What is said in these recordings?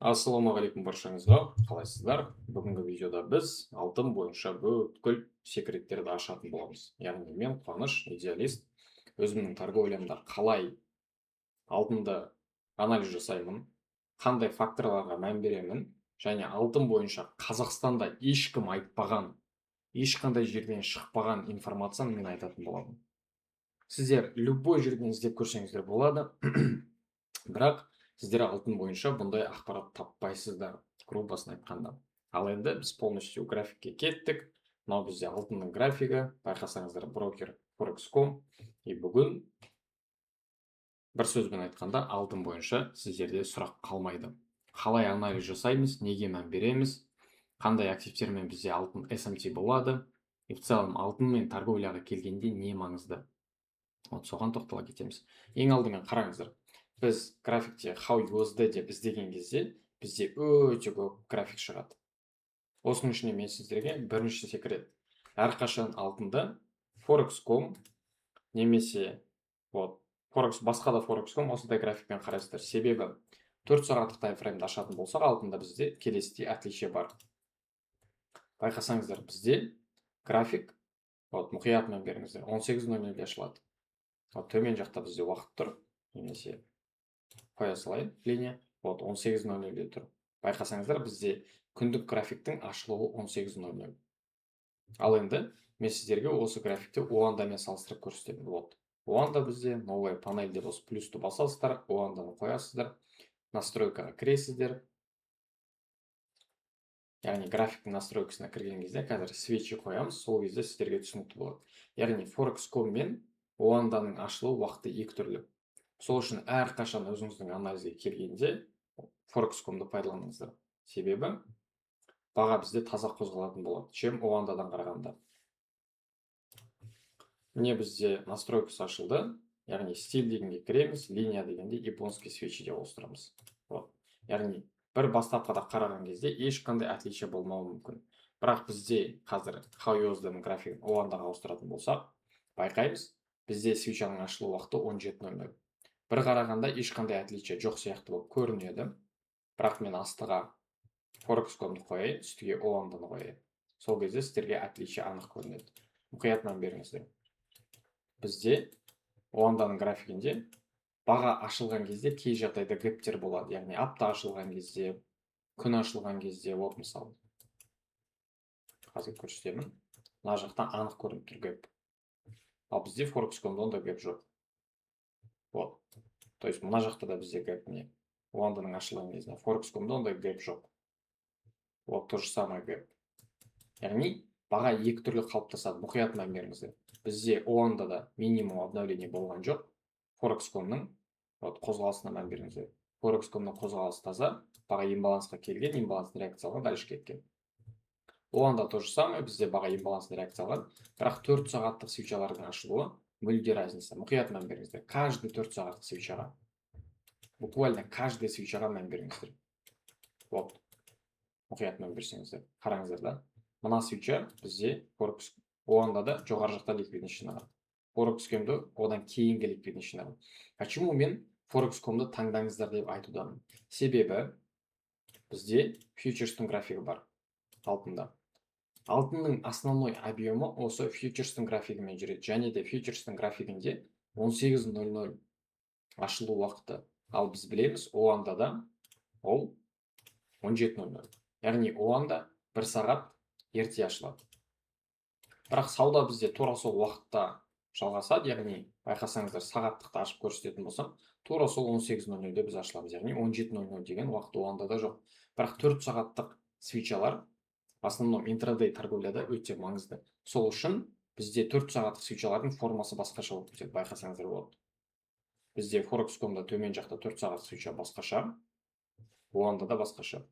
Ассалаумағалейкум баршаңызға, қалайсыздар? Бүгінгі видеода біз алтын бойынша бүткіл секреттерді ашатын боламыз. Яғни мен Қуаныш, идеалист, өзімнің торговлямда қалай алтынды анализ жасаймын, қандай факторларға мән беремін, және алтын бойынша Қазақстанда ешкім айтпаған, ешқандай жерден шықпаған информацияны мен айтатын боламын. Сіздер любой жерден іздеп көрсеңіздер болады, бірақ сіздер алтын бойынша бұндай ақпарат таппайсыздар, грубосын айтқанда. Ал енді біз полностью графикке кеттік. Мынау бізде алтынның графигі, байқасаңыздар, брокер Forex.com. И бүгін бір сөзбен айтқанда алтын бойынша сіздерде сұрақ қалмайды. Қалай анализ жасаймыз, неге мән береміз, қандай активтермен бізде алтын SMT болады, и в целом алтынмен торговляға келгенде не маңызды. Вот соған тоқтала кетеміз. Ең алдымен қараңыздар. Біз графикте How USD деп іздеген кезде бізде өте көп график шығады. Осының ішінде мен сіздерге бірінші секрет. Әрқашан алтында Forex.com немесе басқа да Forex.com осындай графикпен қарайсыздар. Себебі 4 сағаттық таймфреймді ашатын болсақ, алтында бізде келесідей отличие бар. Байқасаңыздар, бізде график мұқиятымен беріңіздер, 18:00-де ашылады. Төмен жақта бізде уақыт тұр, немесе қоя салайын линия, 18:00-де тұр. Байқасаңыздар, бізде күндік графиктің ашылуы 18:00. Ал енді мен сіздерге осы графикті оаңдамен салыстырып көрсетемін. Оаңда бізде новая панельде осы плюсты басасыздар, оаңданы қоясыздар, настройкаға кіресіздер. Яғни графиктің настройкасына кірген кезде қазір свечи қоямыз, сол кезде сіздерге түсінікті болады. Яғни Forex.com мен оаңданың ашылу уақыты екі түрлі. Сол үшін әрқашан өзіңіздің анализге келгенде Forex.com-ды пайдаланыңыздар. Себебі баға бізде таза қозғалатын болады, чем оаңдадан қарағанда. Міне бізде настройкасы ашылды. Яғни стиль дегенге кіреміз, линия дегенде японский свечи деп ауыстырамыз. Яғни бір бастапқыда қараған кезде ешқандай отличие болмауы мүмкін. Бірақ бізде қазір How USD-ның графигін оаңдаға ауыстыратын болсақ, байқаймыз, бізде свечаның ашылу уақыты 17:00. Бір қарағанда ешқандай отличие жоқ сияқты болып көрінеді. Бірақ мен астыға Forex.com-ды қояйын, үстіге оаңданы қояйын. Сол кезде сіздерге отличие анық көрінеді. Мұқиятмен беріңіздер. Бізде оаңданың графигінде баға ашылған кезде кей жағдайда гэптер болады. Яғни апта ашылған кезде, күн ашылған кезде, мысалы. Қазір көрсетемін. Мына жақта анық көрініп тұр гэп. Ал бізде Forex.com-да онда гэп жоқ. То есть мына жақта да бізде гэп не? Оаңданың ашылған кезде Forex.com-да онда гэп жоқ. То же самое гэп. Яғни баға екі түрлі қалыптасады. Мұқиятмен беріңіздер. Бізде оаңдада минимум обновление болған жоқ. Forex.com-ның қозғалысына мән беріңіздер. Forex.com-ның қозғалысы таза, баға имбалансқа келген, имбалансты реакциялға дальше кеткен. Оаңда то же самое, бізде баға имбалансты реакциялға, бірақ 4 сағаттық свечалардың ашылуы мүлде разница. Мұқиятмен беріңіздер. Каждый 4 сағаттық свечаға. Буквально каждый свечаға мән беріңіздер. Мұқиятмен берсеңіздер. Қараңыздар да. Мына свеча бізде оаңдада жоғары жақта ликвидность жинаған. Forex.com-ды одан кейінгі ликвидность жинаған. Почему мен Forex.com-ды таңдаңыздар деп айтудамын? Себебі бізде фьючерстің графигі бар алтында. Алтынның основной объемы осы фьючерстің графигімен жүреді. Және де фьючерстің графигінде 18:00 ашылу уақыты. Ал біз білеміз, оаңдада ол 17:00. Яғни оаңда 1 сағат ерте ашылады. Бірақ сауда бізде тура сол уақытта жалғасады, яғни байқасаңыздар, сағаттықты ашып көрсететін болсам, тура сол 18:00-де біз ашыламыз. Яғни 17:00 деген уақыт оаңдада жоқ. Бірақ 4 сағаттық свечалар основном интрадей торговляда өте маңызды. Сол үшін бізде 4 сағаттық свечалардың формасы басқаша болып кетеді, байқасаңыздар болады. Бізде Forex.com-да төмен жақта 4 сағаттық свеча басқаша, оаңдада басқаша.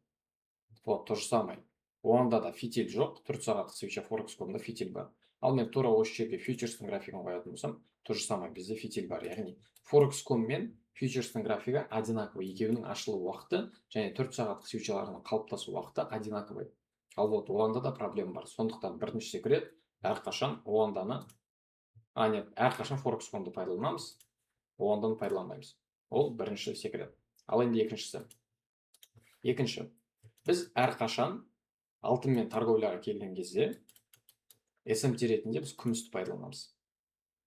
То же самое. Оаңдада фитиль жоқ, 4 сағаттық свеча Forex.com-да фитиль бар. Ал мен тура осы жерге фьючерстің графигін қоятын болсам, то же самое, бізде фитиль бар. Яғни Forex.com мен фьючерстің графигі одинаковый. Екеуінің ашылу уақыты және 4 сағаттық свечаларының қалыптасу уақыты одинаковый. Ал оаңдада проблема бар. Сондықтан бірінші секрет, әрқашан Forex.com-ды пайдаланамыз, оаңданы пайдаланбаймыз. Ол бірінші секрет. Ал енді екіншісі. Екінші, біз әрқашан алтынмен торговляға келген кезде SMT ретінде біз күмісті пайдаланамыз.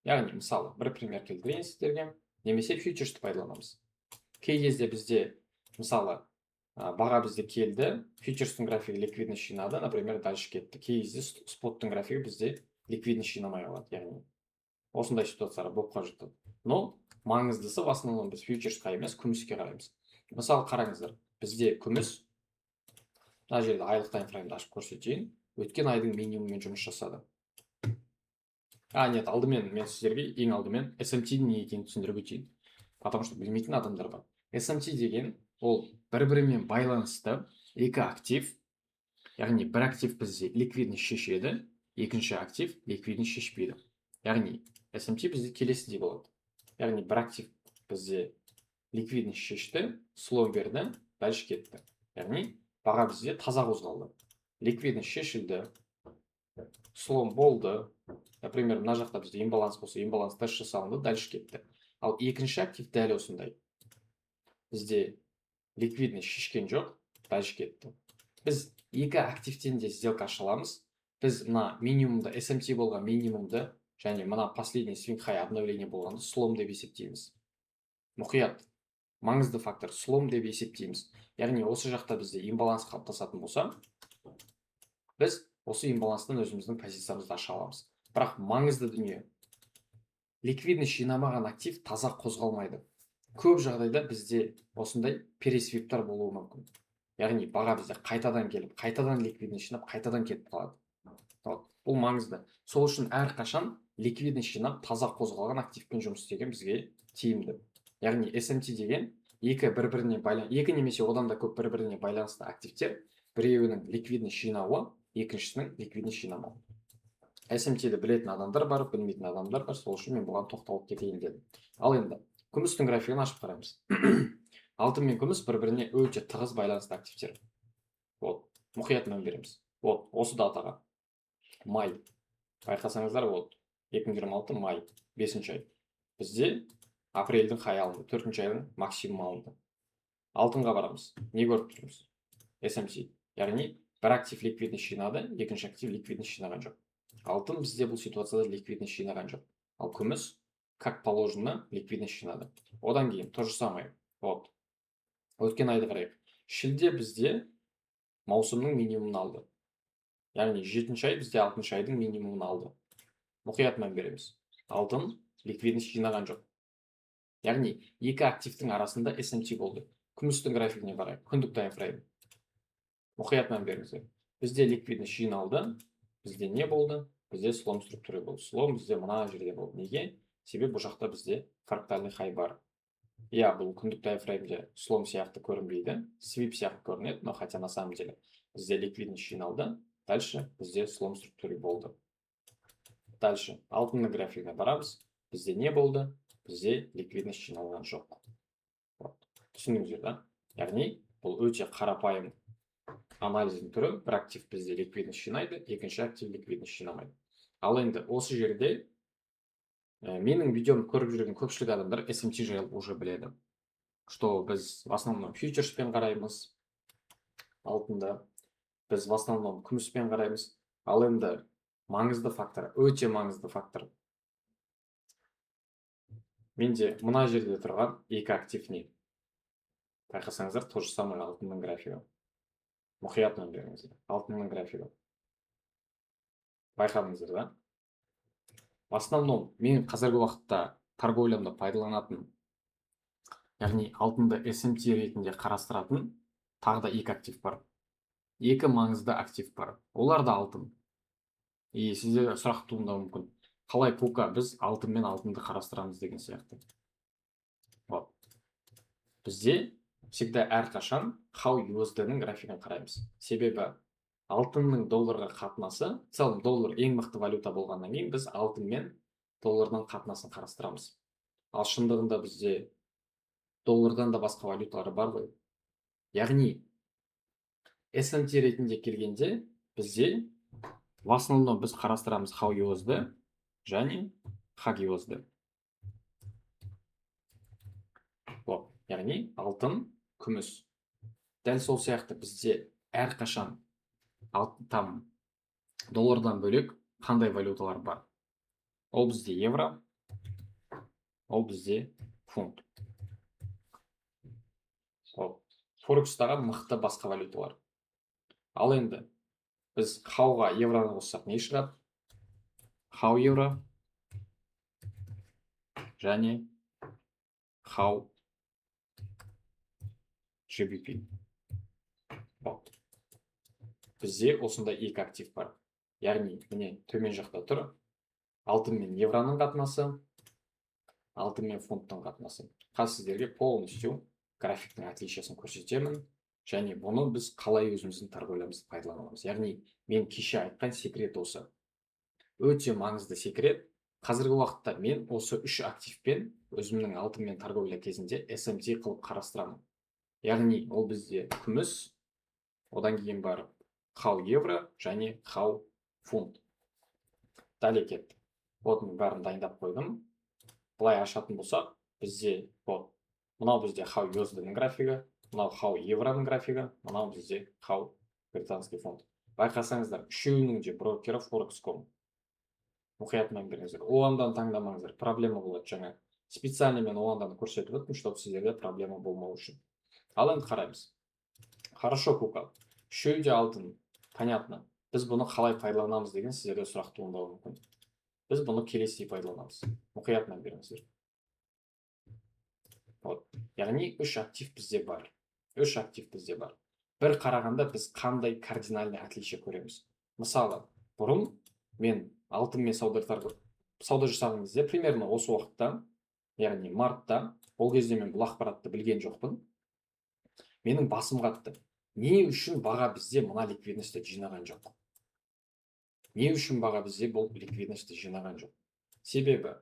Яғни, мысалы, бір пример келтірейін сіздерге, немесе фьючерсті пайдаланамыз. Кей кезде бізде, мысалы, баға бізде келді, фьючерстің графигі ликвидность жинады, например, дальше кетті. Кей кезде споттың графигі бізде ликвидность жинамай қалады, яғни осындай ситуациялар болып қалып жатады. Но маңыздысы в основном біз фьючерсқа емес, күміске қараймыз. Мысалы, қараңыздар, бізде күміс, мына жерде айлық таймфреймді ашып көрсетейін, өткен айдың минимумымен жұмыс жасады. Нет, алдымен мен сіздерге ең алдымен SMT-дің не екенін түсіндіріп өтейін. Потому что білмейтін адамдар бар. SMT деген ол бір-бірімен байланысты екі актив, яғни бір актив бізде ликвидность шешеді, екінші актив ликвидность шешпейді. Яғни SMT бізде келесідей болады. Яғни бір актив бізде ликвидность шешті, слом берді, дальше кетті. Яғни баға бізде таза қозғалды. Ликвидность шешілді, слом болды. Например, мына жақта бізде имбаланс болса, имбаланс тест жасалынды, дальше кетті. Ал екінші актив дәл осындай. Бізде ликвидность шешкен жоқ, дальше кетті. Біз екі активтен де сделка аша аламыз. Біз мына минимумда SMT болған минимумды және мына последний swing high обновление болғанды слом деп есептейміз. Мұқият, маңызды фактор слом деп есептейміз. Яғни осы жақта бізде имбаланс қалыптасатын болса, біз осы имбаланстан өзіміздің позициямызды аша аламыз. Бірақ маңызды дүние, ликвидность жинамаған актив таза қозғалмайды. Көп жағдайда бізде осындай пересвиптар болуы мүмкін. Яғни баға бізде қайтадан келіп, қайтадан ликвидность жинап, қайтадан кетіп қалады. Бұл маңызды. Сол үшін әрқашан ликвидность жинап, таза қозғалған активпен жұмыс істеген бізге тиімді. Яғни SMT деген екі немесе одан да көп бір-біріне байланысты активтер, біреуінің ликвидность жинауы, екіншісінің ликвидность жинамауы. SMT-ді білетін адамдар бар, білмейтін адамдар бар, сол үшін мен бұған тоқталып кетейін дедім. Ал енді күмістің графигін ашып қараймыз. Алтын мен күміс бір-біріне өте тығыз байланысты активтер. Мұқият мән береміз. Осы датаға май. Байқасаңыздар, 2026 май, 5-ші ай. Бізде апрельдің хай алынды, 4-ші айдың максимум алынды. Алтынға барамыз. Не көріп тұрмыз? SMT. Яғни бір актив ликвидность жинады, екінші актив ликвидность жинаған жоқ. Алтын бізде бұл ситуацияда ликвидность жинаған жоқ. Ал күміс, как положено, ликвидность жинады. Одан кейін то же самое. Өткен айды қарайық. Шілде бізде маусымның минимумын алды. Яғни 7-ші ай бізде 6-ші айдың минимумын алды. Мұқият мән береміз. Алтын ликвидность жинаған жоқ. Яғни екі активтің арасында SMT болды. Күмістің графигіне қарайық. Күндік таймфрейм. Мұқият мән беріңіздер. Бізде ликвидность жиналды. Бізде не болды? Бізде слом структура болды. Слом бізде мына жерде болды. Неге? Себебі бұл жақта бізде фрактальный хай бар. Бұл күндік таймфреймде слом сияқты көрінбейді, свип сияқты көрінеді, но хотя на самом деле бізде ликвидность жиналды. Дальше бізде слом структура болды. Дальше алтынның графигіне барамыз. Бізде не болды? Бізде ликвидность жиналған жоқ. Түсіндіңіздер, да? Яғни бұл өте қарапайым анализдің түрі. Бір актив бізде ликвидность жинайды, екінші актив ликвидность жинамайды. Ал енді осы жерде менің видеомды көріп жүрген көпшілік адамдар SMT жайлы уже біледі. Что біз в основном фьючерспен қараймыз, алтында. Біз в основном күміспен қараймыз. Ал енді маңызды фактор, өте маңызды фактор. Менде мына жерде тұрған екі актив не? Байқасаңыздар, то же самое алтынның графигі. Мұқият мән беріңіздер. Алтынның графигі. Байқадыңыздар, да? В основном мен қазіргі уақытта торговлямда пайдаланатын, яғни алтынды SMT ретінде қарастыратын тағы да екі актив бар. Екі маңызды актив бар. Олар да алтын. Сізде сұрақ туындауы мүмкін. Қалай пока біз алтын мен алтынды қарастырамыз деген сияқты. Бізде всегда әрқашан how USD-ның графигін қараймыз. Себебі алтынның долларға қатынасы, целом доллар ең мықты валюта болғаннан кейін біз алтын мен доллардың қатынасын қарастырамыз. Ал шындығында бізде доллардан да басқа валюталар бар ғой. Яғни SMT ретінде келгенде бізде в основном біз қарастырамыз how USD және hag USD. Яғни алтын, күміс. Дәл сол сияқты бізде әрқашан там доллардан бөлек қандай валюталар бар? Ол бізде евро, ол бізде фунт. Форекстағы мықты басқа валюталар. Ал енді біз хауға евроны қоссақ не шығады? Хау евро және хау GBP. Бізде осындай екі актив бар. Яғни, міне төмен жақта тұр. Алтын мен евроның қатынасы, алтын мен фунттың қатынасы. Қазір сіздерге полностью графиктің отличиясын көрсетемін. Және бұны біз қалай өзіміздің торговлямызды пайдаланамыз. Яғни, мен кеше айтқан секрет осы. Өте маңызды секрет. Қазіргі уақытта мен осы үш активпен өзімнің алтынмен торговля кезінде SMT қылып қарастырамын. Яғни, ол бізде күміс, одан кейін барып хау евро және хау фунт. Дәле кеттік. Мен бәрін дайындап қойдым. Бұлай ашатын болсақ, бізде мынау бізде хау USD-ның графигі, мынау хау евроның графигі, мынау бізде хау британский фунт. Байқасаңыздар, үшеуінің де брокері Forex.com. Мұқият мән беріңіздер. Оған таңдамаңыздар, проблема болады жаңа. Специально мен оған көрсетіп өттім, чтобы сіздерде проблема болмау үшін. Ал енді қараймыз. Хорошо, Кука. Үшеуі де алтын. Понятно. Біз бұны қалай пайдаланамыз деген сіздерде сұрақ туындауы мүмкін. Біз бұны келесідей пайдаланамыз. Мұқият мән беріңіздер. Яғни үш актив бізде бар. Бір қарағанда біз қандай кардинальный отличие көреміз. Мысалы, бұрын мен алтынмен сауда жасаған кезде примерно осы уақытта, яғни мартта, ол кезде мен бұл ақпаратты білген жоқпын. Менің басым қатты. Не үшін баға бізде мына ликвидностьті жинаған жоқ? Не үшін баға бізде бұл ликвидностьті жинаған жоқ? Себебі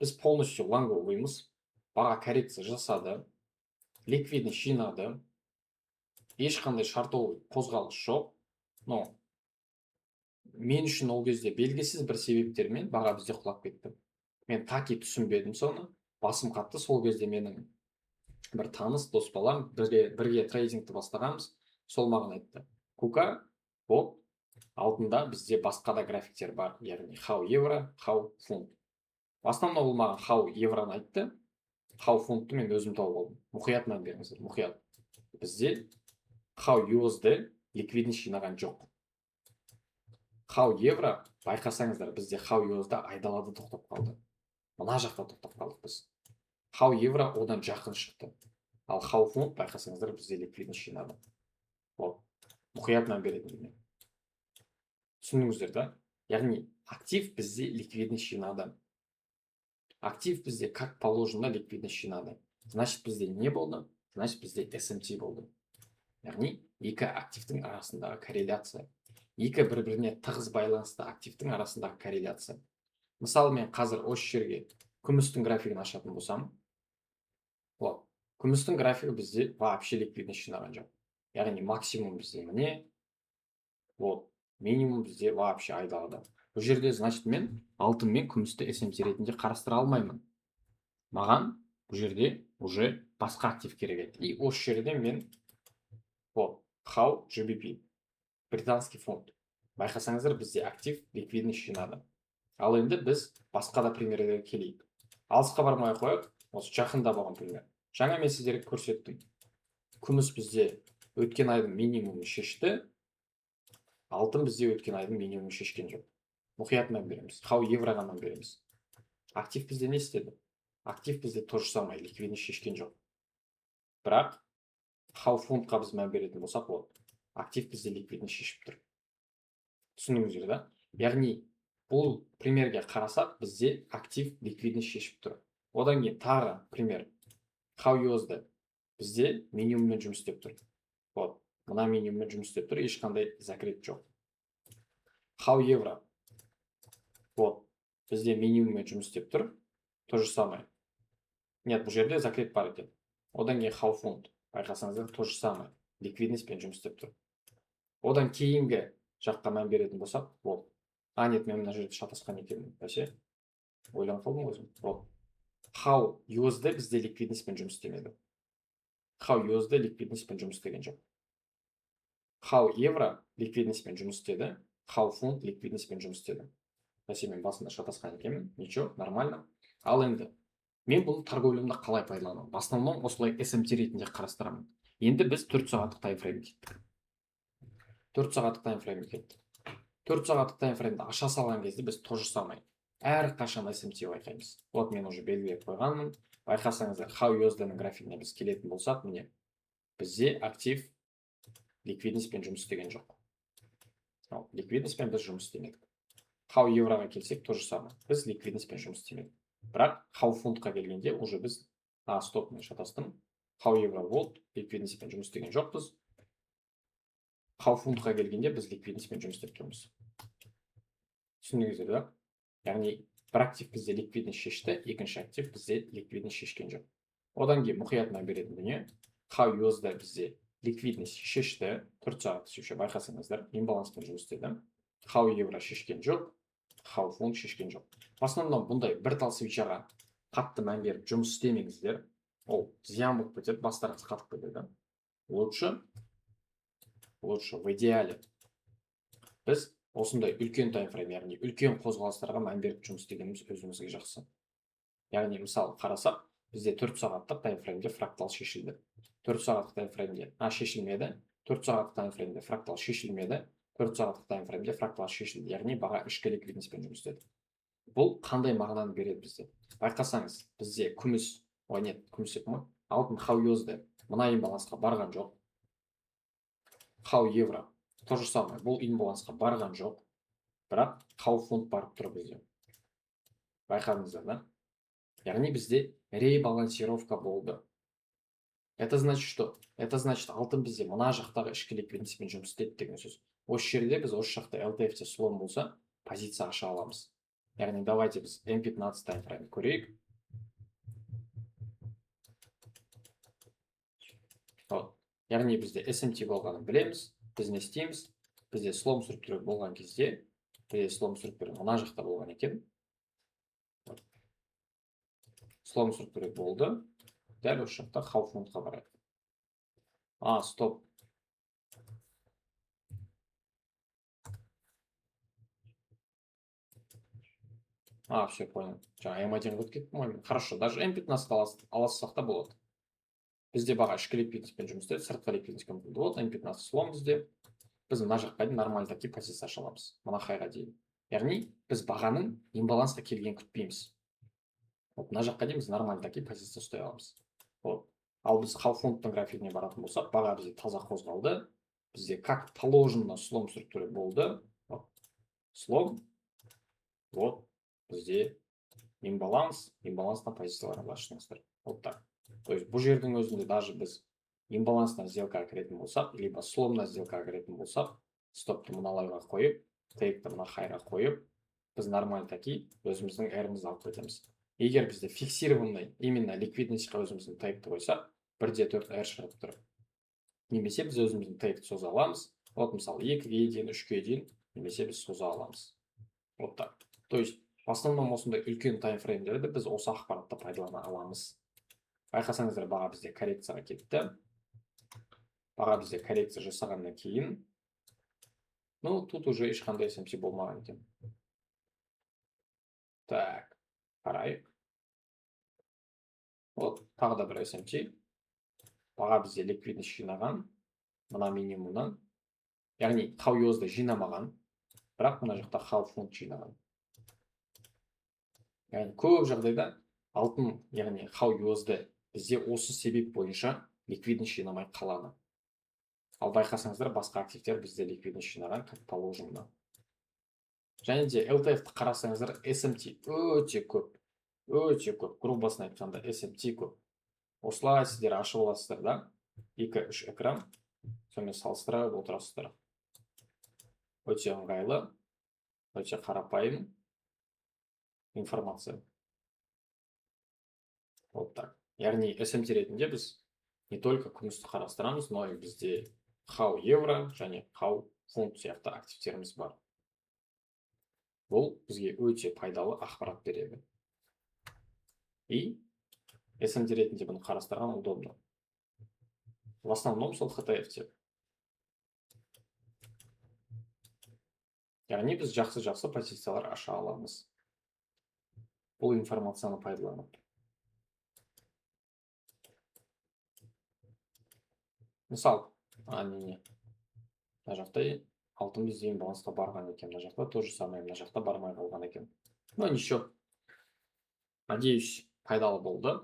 біз полностью лонговыймыз, баға коррекция жасады, ликвидность жинады, ешқандай шартовый қозғалыс жоқ. Но мен үшін ол кезде белгісіз бір себептермен баға бізде құлап кетті. Мен таки түсінбедім соны, басым қатты. Сол кезде менің бір таныс дос балам, бірге трейдингті бастағанбыз, сол маған айтты: Кука, алтында бізде басқа да графиктер бар, яғни хау евро, хау фунт. Бастан ол маған хау евроны айтты, хау фунтты мен өзім тауып алдым. Мұқият мән беріңіздер, мұқият. Бізде хау USD ликвидность жинаған жоқ. Хау евро, байқасаңыздар, бізде хау USD айдалада тоқтап қалды. Мына жақта тоқтап қалдық біз. Хау евро одан жақын шықты. Ал хау фунт, байқасаңыздар, бізде ликвидность жинады. Мұқият мән беретін. Түсіндіңіздер, да? Яғни, актив бізде ликвидность жинады. Актив бізде как положено ликвидность жинады. Значит, бізде не болды? Значит, бізде SMT болды. Яғни, екі активтің арасындағы корреляция. Екі бір-біріне тығыз байланысты активтің арасындағы корреляция. Мысалы, мен қазір осы жерге күмістің графигін ашатын болсам, күмістің графигі бізде вообще ликвидность жинаған жоқ. Яғни, максимум бізде міне, минимум бізде вообще айдалада. Бұл жерде, значит, мен алтын мен күмісті SMT ретінде қарастыра алмаймын. Маған бұл жерде уже басқа актив керек еді. И осы жерде мен хау GBP, британский фунт. Байқасаңыздар, бізде актив ликвидность жинады. Ал енді біз басқа да примерлерге келейік. Алысқа бармай қойып, осы жақында болған пример. Жаңа мен сіздерге көрсеттім. Күміс бізде өткен айдың минимумын шешті, алтын бізде өткен айдың минимумын шешкен жоқ. Мұқият мән береміз. Хау евроға мән береміз. Актив бізде не істеді? Актив бізде то же самое, ликвидность шешкен жоқ. Бірақ хау фунтқа біз мән беретін болсақ, актив бізде ликвидность шешіп тұр. Түсіндіңіздер, да? Яғни, бұл примерге қарасақ, бізде актив ликвидность шешіп тұр. Одан кейін тағы пример. Хау USD бізде минимуммен жұмыс істеп тұр. Мына минимуммен жұмыс істеп тұр, ешқандай закреп жоқ. Хау евро бізде минимуммен жұмыс істеп тұр, то же самое. Нет, бұл жерде закреп бар екен. Одан кейін хау фунт, байқасаңыздар, то же самое, ликвидностьпен жұмыс істеп тұр. Одан кейінгі жаққа мән беретін болсақ, нет, мен мына жерде шатасқан екенмін, бәсе, ойланып қалдым өзім. Хау USD бізде ликвидностьпен жұмыс істемеді. Хау USD ликвидностьпен жұмыс істеген жоқ. how евро ликвидностьпен жұмыс істеді, how фунт ликвидностьпен жұмыс істеді. Бәсе мен басында шатасқан екенмін, ничего, нормально. Ал енді мен бұл торговлямды қалай пайдаланамын? В основном осылай SMT ретінде қарастырамын. Енді біз 4 сағаттық таймфреймге кеттік. 4 сағаттық таймфреймге кеттік. 4 сағаттық таймфреймді аша салған кезде біз то же самое әрқашан SMT байқаймыз. Вот мен уже белгілеп қойғанмын. Байқасаңыздар, how USD-ның графигіне біз келетін болсақ, міне бізде актив ликвидностьпен жұмыс істеген жоқ. Ликвидностьпен біз жұмыс істемедік. How евроға келсек, то же самое. Біз ликвидностьпен жұмыс істемедік. Бірақ how фунтқа келгенде уже біз стоп, мен шатастым. How евро болды, ликвидностьпен жұмыс істеген жоқпыз. How фунтқа келгенде біз ликвидностьпен жұмыс істеп тұрмыз. Түсіндіңіздер, да? Яғни бір актив бізде ликвидность шешті, екінші актив бізде ликвидность шешкен жоқ. Одан кейін мұқиятына беретін дүние, how USD бізде ликвидность шешті, 4 сағат шеше байқасаңыздар, имбаланспен жұмыс істеді. How евро шешкен жоқ, how фунт шешкен жоқ. В основном бұндай бір тал свечаға қатты мән беріп жұмыс істемеңіздер. Ол зиян болып кетеді, бастарыңыз қатып кетеді. Лучше в идеале біз осындай үлкен таймфрейм, яғни үлкен қозғалыстарға мән беріп жұмыс істегеніміз өзімізге жақсы. Яғни мысалы қарасақ, бізде 4 сағаттық таймфреймде фрактал шешілді. 4 сағаттық таймфреймде шешілмеді, 4 сағаттық таймфреймде фрактал шешілмеді, 4 сағаттық таймфреймде фрактал шешілді, яғни баға ішкі ликвидностьпен жұмыс істеді. Бұл қандай мағынаны береді бізде? Байқасаңыз, бізде күміс алтын how USD мына имбалансқа барған жоқ. How евро то же самое, бұл имбалансқа барған жоқ, бірақ how фунт барып тұр бізде. Байқадыңыздар, да? Яғни бізде ребалансировка болды. Это значит что? Это значит алтын бізде мына жақтағы ішкі ликвидностьпен жұмыс істеді деген сөз. Осы жерде біз осы жақта LTF-те слом болса, позиция аша аламыз. Яғни давайте біз M15 таймфрейм көрейік. Яғни бізде SMT болғанын білеміз. Біз не істейміз? Бізде слом структура болған кезде, бізде слом структура мына жақта болған екен. Слом структура болды. Дәл осы жақта how фунтқа барады. Стоп. Все понял. Жаңа M1 өтіп кетті ме? Хорошо, даже M15 алассақ та болады. Бізде баға ішкі ликвидностьпен жұмыс істеді, сыртқы ликвидностьпен болды. Вот M15 слом бізде. Біз мына жаққа дейін нормальды такие позиция аша аламыз. Мына хайға дейін. Яғни біз бағаның имбалансқа келген күтпейміз. Вот мына жаққа дейін біз нормальды такие позиция ұстай аламыз. Вот. Ал біз how фунттың графигіне баратын болсақ, баға бізде таза қозғалды. Бізде как положено слом структура болды. Вот. Слом. Вот. Бізде имбаланс на позицияларға басшыңыздар. Вот так. То есть бұл жердің өзінде даже біз имбалансна сделкаға кіретін болсақ, либо сломна сделкаға кіретін болсақ, стопты мыналайға қойып, тейкті мына хайға қойып, біз нормаль таки өзіміздің әрімізді алып кетеміз. Егер бізде фиксированный именно ликвидностьқа өзіміздің тейкті қойсақ, 1-4 әр шығып тұр. Немесе біз өзіміздің тейкті соза аламыз. Вот мысалы 2-ге дейін, 3-ге дейін, немесе біз соза аламыз. Вот так. То есть в основном осындай үлкен таймфреймдерді біз осы ақпаратты пайдалана аламыз. Байқасаңыздар, баға бізде коррекцияға кетті. Баға бізде коррекция жасағаннан кейін, тут уже ешқандай SMT болмаған екен. Так, қарайық. Вот, тағы да бір SMT. Баға бізде ликвидность жинаған, мына минимумнан. Яғни, how USD жинамаған, бірақ мына жақта how фунт жинаған. Яғни, көп жағдайда алтын, яғни how USD бізде осы себеп бойынша ликвидность жинамай қалады. Ал байқасаңыздар, басқа активтер бізде ликвидность жинаған, как положено. Және де LTF-ті қарасаңыздар, SMT өте көп. Грубосын айтқанда SMT көп. Осылай сіздер ашып аласыздар, да? 2-3 экран, сонымен салыстырып отырасыздар. Өте ыңғайлы, өте қарапайым информация. Вот так. Яғни SMT ретінде біз не только күмісті қарастырамыз, но и бізде how евро және how фунт сияқты активтеріміз бар. Бұл бізге өте пайдалы ақпарат береді. И SMT ретінде бұны қарастырған удобно. В основном сол HTF-те. Яғни біз жақсы позициялар аша аламыз бұл информацияны пайдаланып. Мысал, мына жақта алтын бізден балансқа барған екен, мына жақта то же самое, мына жақта бармай қалған екен. Ну ничего. Надеюсь, пайдалы болды.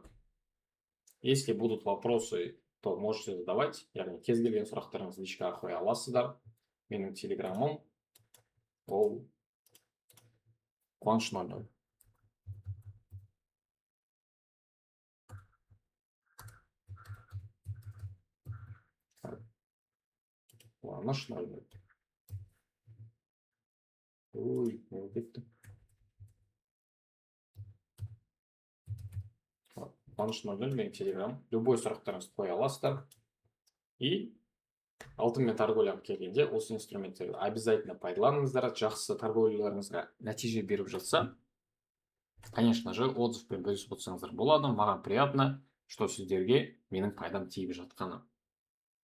Если будут вопросы, то можете задавать. Яғни кез келген сұрақтарыңызды личкаға қоя аласыздар. Менің телеграмым ол Қуаныш 00. Қуаныш 00. Ой, не кетті. Қуаныш 00 менің телеграм. Любой сұрақтарыңызды қоя аласыздар. И алтынмен торговляға келгенде осы инструменттерді обязательно пайдаланыңыздар. Жақсы торговляларыңызға нәтиже беріп жатса, конечно же, отзывпен бөлісіп отырсаңыздар болады. Маған приятно, что сіздерге менің пайдам тиіп жатқаны.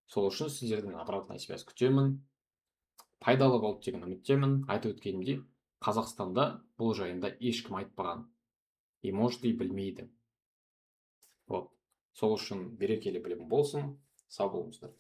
Сол үшін сіздердің обратная связь күтемін. Пайдалы болды деген үміттемін. Айтып өткенімдей, Қазақстанда бұл жайында ешкім айтпаған. И может и білмейді. Вот. Сол үшін берекелі білім болсын. Сау болыңыздар.